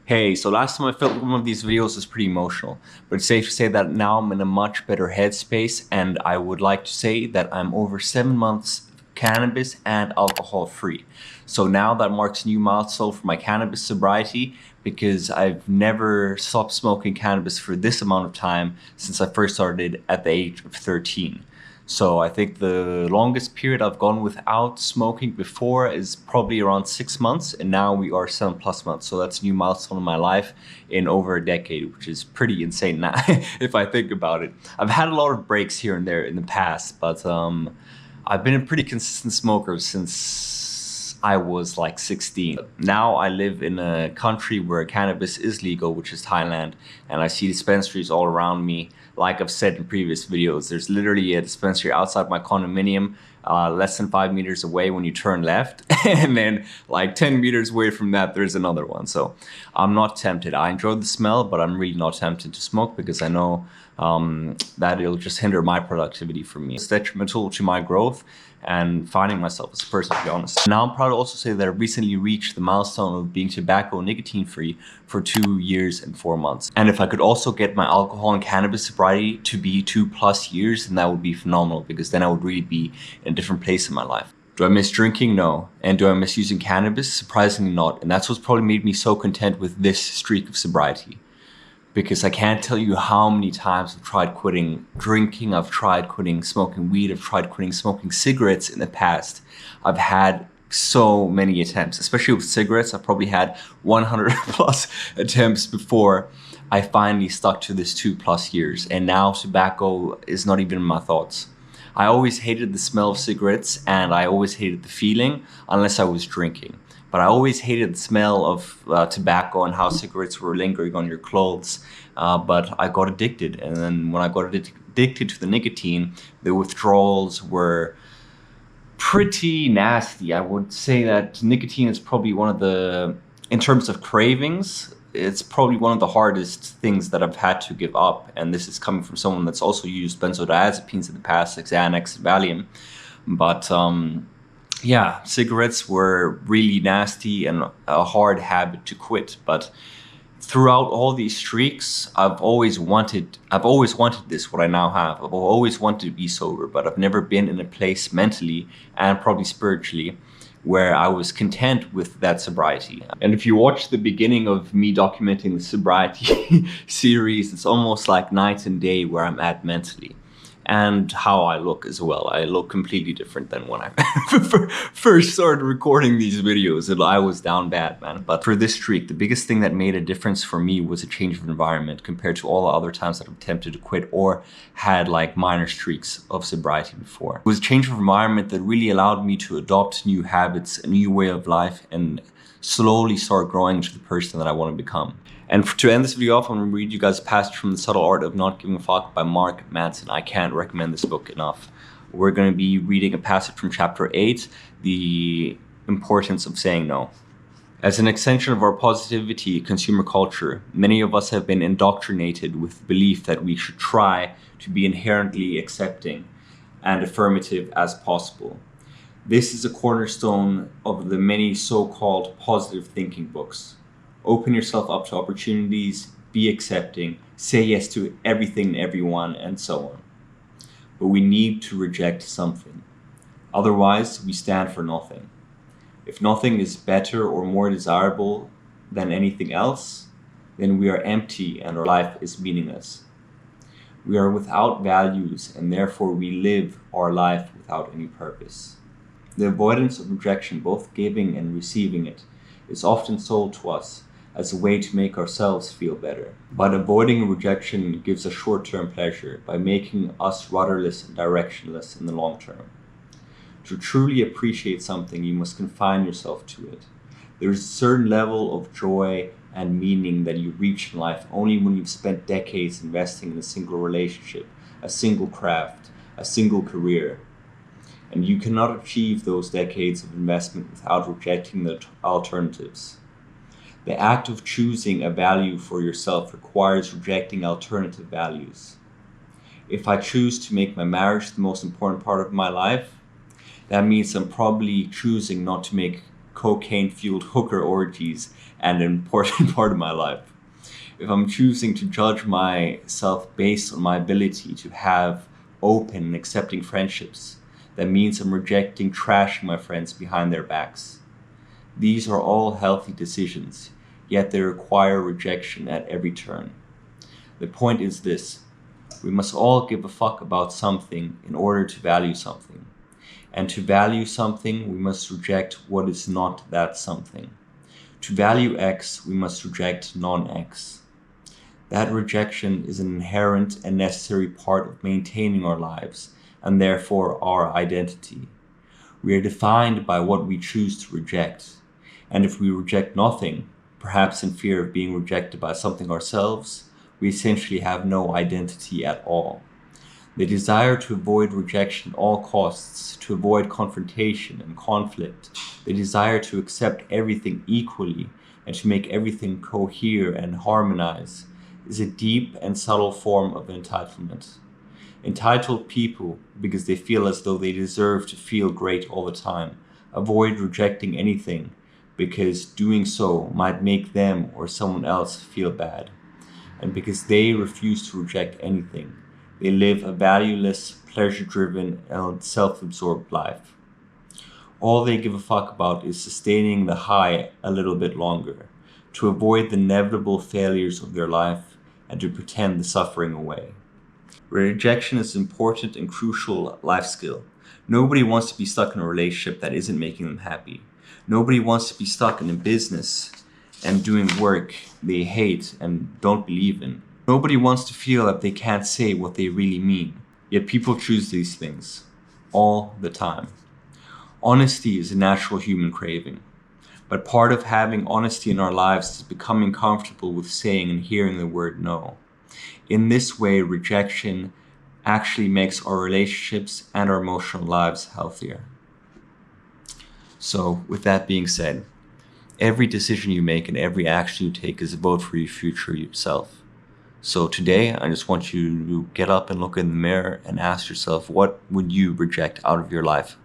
Hey, so last time I filmed one of these videos was pretty emotional, but it's safe to say that now I'm in a much better headspace, and I would like to say that I'm over 7 months cannabis and alcohol free. So now that marks a new milestone for my cannabis sobriety, because I've never stopped smoking cannabis for this amount of time since I first started at the age of 13. So I think the longest period I've gone without smoking before is probably around 6 months, and now we are 7+ months. So that's a new milestone in my life in over a decade, which is pretty insane now if I think about it. I've had a lot of breaks here and there in the past, but I've been a pretty consistent smoker since I was like 16. Now I live in a country where cannabis is legal, which is Thailand, and I see dispensaries all around me. Like I've said in previous videos, there's literally a dispensary outside my condominium, less than 5 meters away when you turn left, and then like 10 meters away from that, there's another one. So I'm not tempted. I enjoy the smell, but I'm really not tempted to smoke because I know that it'll just hinder my productivity for me. It's detrimental to my growth and finding myself as a person, to be honest. Now I'm proud to also say that I recently reached the milestone of being tobacco and nicotine free for 2 years and 4 months. And if I could also get my alcohol and cannabis sobriety to be 2+ years, then that would be phenomenal, because then I would really be in a different place in my life. Do I miss drinking? No. And do I miss using cannabis? Surprisingly not. And that's what's probably made me so content with this streak of sobriety. Because I can't tell you how many times I've tried quitting drinking, I've tried quitting smoking weed, I've tried quitting smoking cigarettes in the past. I've had so many attempts, especially with cigarettes. I've probably had 100+ attempts before I finally stuck to this 2+ years. And now tobacco is not even in my thoughts. I always hated the smell of cigarettes, and I always hated the feeling unless I was drinking. But I always hated the smell of tobacco and how cigarettes were lingering on your clothes. But I got addicted. And then when I got addicted to the nicotine, the withdrawals were pretty nasty. I would say that nicotine is probably one of the, in terms of cravings, it's probably one of the hardest things that I've had to give up. And this is coming from someone that's also used benzodiazepines in the past, like Xanax and Valium. But yeah, cigarettes were really nasty and a hard habit to quit. But throughout all these streaks, I've always wanted this, what I now have. I've always wanted to be sober, but I've never been in a place mentally and probably spiritually where I was content with that sobriety. And if you watch the beginning of me documenting the sobriety series, it's almost like night and day where I'm at mentally. And how I look as well. I look completely different than when I first started recording these videos. And I was down bad, man. But for this streak, the biggest thing that made a difference for me was a change of environment compared to all the other times that I've attempted to quit or had like minor streaks of sobriety before. It was a change of environment that really allowed me to adopt new habits, a new way of life, and slowly start growing into the person that I want to become. And to end this video off, I'm going to read you guys a passage from The Subtle Art of Not Giving a Fuck by Mark Manson. I can't recommend this book enough. We're going to be reading a passage from chapter 8, The Importance of Saying No. As an extension of our positivity consumer culture, many of us have been indoctrinated with the belief that we should try to be inherently accepting and affirmative as possible. This is a cornerstone of the many so-called positive thinking books. Open yourself up to opportunities, be accepting, say yes to everything and everyone, and so on. But we need to reject something. Otherwise, we stand for nothing. If nothing is better or more desirable than anything else, then we are empty and our life is meaningless. We are without values, and therefore we live our life without any purpose. The avoidance of rejection, both giving and receiving it, is often sold to us as a way to make ourselves feel better. But avoiding rejection gives a short-term pleasure by making us rudderless and directionless in the long term. To truly appreciate something, you must confine yourself to it. There is a certain level of joy and meaning that you reach in life only when you've spent decades investing in a single relationship, a single craft, a single career. And you cannot achieve those decades of investment without rejecting the alternatives. The act of choosing a value for yourself requires rejecting alternative values. If I choose to make my marriage the most important part of my life, that means I'm probably choosing not to make cocaine-fueled hooker orgies and an important part of my life. If I'm choosing to judge myself based on my ability to have open and accepting friendships, that means I'm rejecting trashing my friends behind their backs. These are all healthy decisions, yet they require rejection at every turn. The point is this: we must all give a fuck about something in order to value something. And to value something, we must reject what is not that something. To value X, we must reject non-X. That rejection is an inherent and necessary part of maintaining our lives, and therefore our identity. We are defined by what we choose to reject. And if we reject nothing, perhaps in fear of being rejected by something ourselves, we essentially have no identity at all. The desire to avoid rejection at all costs, to avoid confrontation and conflict, the desire to accept everything equally and to make everything cohere and harmonize, is a deep and subtle form of entitlement. Entitled people, because they feel as though they deserve to feel great all the time, avoid rejecting anything because doing so might make them or someone else feel bad. And because they refuse to reject anything, they live a valueless, pleasure-driven, and self-absorbed life. All they give a fuck about is sustaining the high a little bit longer, to avoid the inevitable failures of their life, and to pretend the suffering away. Rejection is an important and crucial life skill. Nobody wants to be stuck in a relationship that isn't making them happy. Nobody wants to be stuck in a business and doing work they hate and don't believe in. Nobody wants to feel that they can't say what they really mean. Yet people choose these things all the time. Honesty is a natural human craving. But part of having honesty in our lives is becoming comfortable with saying and hearing the word no. In this way, rejection actually makes our relationships and our emotional lives healthier. So, with that being said, every decision you make and every action you take is a vote for your future yourself. So today, I just want you to get up and look in the mirror and ask yourself, what would you reject out of your life?